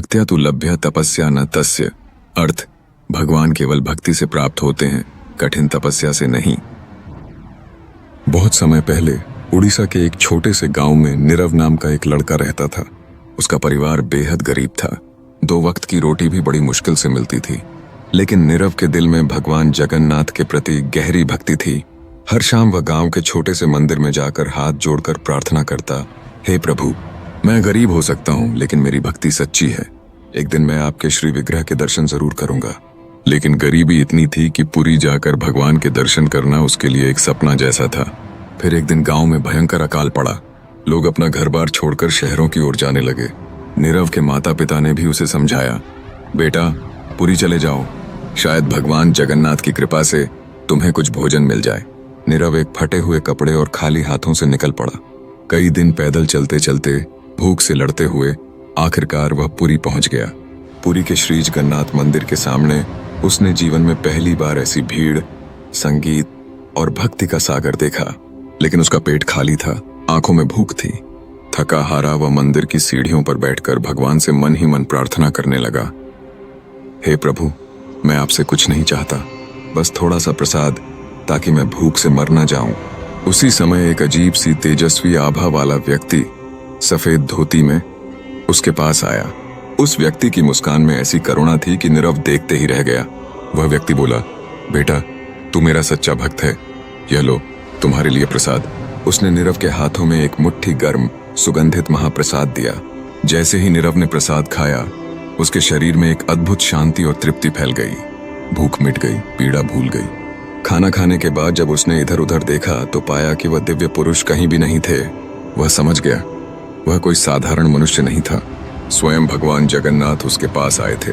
भक्त्या तु लभ्य तपस्या न तस्य। अर्थ, भगवान केवल भक्ति से प्राप्त होते हैं, कठिन तपस्या से नहीं। बहुत समय पहले उड़ीसा के एक छोटे से गांव में नीरव नाम का एक लड़का रहता था। उसका परिवार बेहद गरीब था। 2 वक्त की रोटी भी बड़ी मुश्किल से मिलती थी, लेकिन नीरव के दिल में भगवान जगन्नाथ के प्रति गहरी भक्ति थी। हर शाम वह गांव के छोटे से मंदिर में जाकर हाथ जोड़कर प्रार्थना करता, हे प्रभु, मैं गरीब हो सकता हूँ लेकिन मेरी भक्ति सच्ची है। एक दिन मैं आपके श्री विग्रह के दर्शन जरूर करूंगा। लेकिन गरीबी इतनी थी कि पुरी जाकर भगवान के दर्शन करना उसके लिए एक सपना जैसा था। फिर एक दिन गांव में भयंकर अकाल पड़ा। लोग अपना घर बार छोड़कर शहरों की ओर जाने लगे। नीरव के माता पिता ने भी उसे समझाया, बेटा पुरी चले जाओ, शायद भगवान जगन्नाथ की कृपा से तुम्हें कुछ भोजन मिल जाए। नीरव एक फटे हुए कपड़े और खाली हाथों से निकल पड़ा। कई दिन पैदल चलते चलते, भूख से लड़ते हुए आखिरकार वह पुरी पहुंच गया। पुरी के श्री जगन्नाथ मंदिर के सामने उसने जीवन में पहली बार ऐसी भीड़, संगीत और भक्ति का सागर देखा। लेकिन उसका पेट खाली था, आंखों में भूख थी। थका हारा वह मंदिर की सीढ़ियों पर बैठकर भगवान से मन ही मन प्रार्थना करने लगा, हे प्रभु, मैं आपसे कुछ नहीं चाहता, बस थोड़ा सा प्रसाद, ताकि मैं भूख से मर न जाऊं। उसी समय एक अजीब सी तेजस्वी आभा वाला व्यक्ति सफेद धोती में उसके पास आया। उस व्यक्ति की मुस्कान में ऐसी करुणा थी कि नीरव देखते ही रह गया। वह व्यक्ति बोला, बेटा तू मेरा सच्चा भक्त है, यह लो तुम्हारे लिए प्रसाद। उसने नीरव के हाथों में एक मुट्ठी गर्म सुगंधित महाप्रसाद दिया। जैसे ही नीरव ने प्रसाद खाया, उसके शरीर में एक अद्भुत शांति और तृप्ति फैल गई। भूख मिट गई, पीड़ा भूल गई। खाना खाने के बाद जब उसने इधर उधर देखा तो पाया कि वह दिव्य पुरुष कहीं भी नहीं थे। वह समझ गया, वह कोई साधारण मनुष्य नहीं था, स्वयं भगवान जगन्नाथ उसके पास आए थे।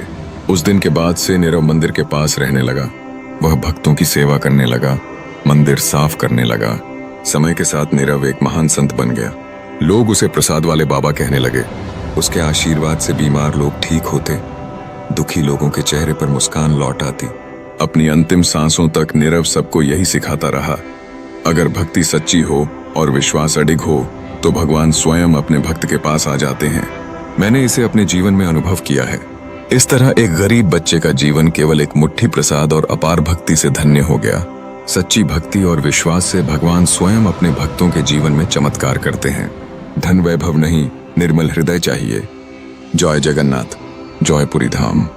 उस दिन के बाद से नीरव मंदिर के पास रहने लगा। वह भक्तों की सेवा करने लगा, मंदिर साफ करने लगा। समय के साथ नीरव एक महान संत बन गया। लोग उसे प्रसाद वाले बाबा कहने लगे। उसके आशीर्वाद से बीमार लोग ठीक होते, दुखी लोगों के चेहरे पर मुस्कान लौट आती। अपनी अंतिम सांसों तक नीरव सबको यही सिखाता रहा, अगर भक्ति सच्ची हो और विश्वास अडिग हो तो भगवान स्वयं अपने भक्त के पास आ जाते हैं। मैंने इसे अपने जीवन में अनुभव किया है। इस तरह एक गरीब बच्चे का जीवन केवल एक मुट्ठी प्रसाद और अपार भक्ति से धन्य हो गया। सच्ची भक्ति और विश्वास से भगवान स्वयं अपने भक्तों के जीवन में चमत्कार करते हैं। धन वैभव नहीं, निर्मल हृदय चाहिए। जय जगन्नाथ, जय पुरी धाम।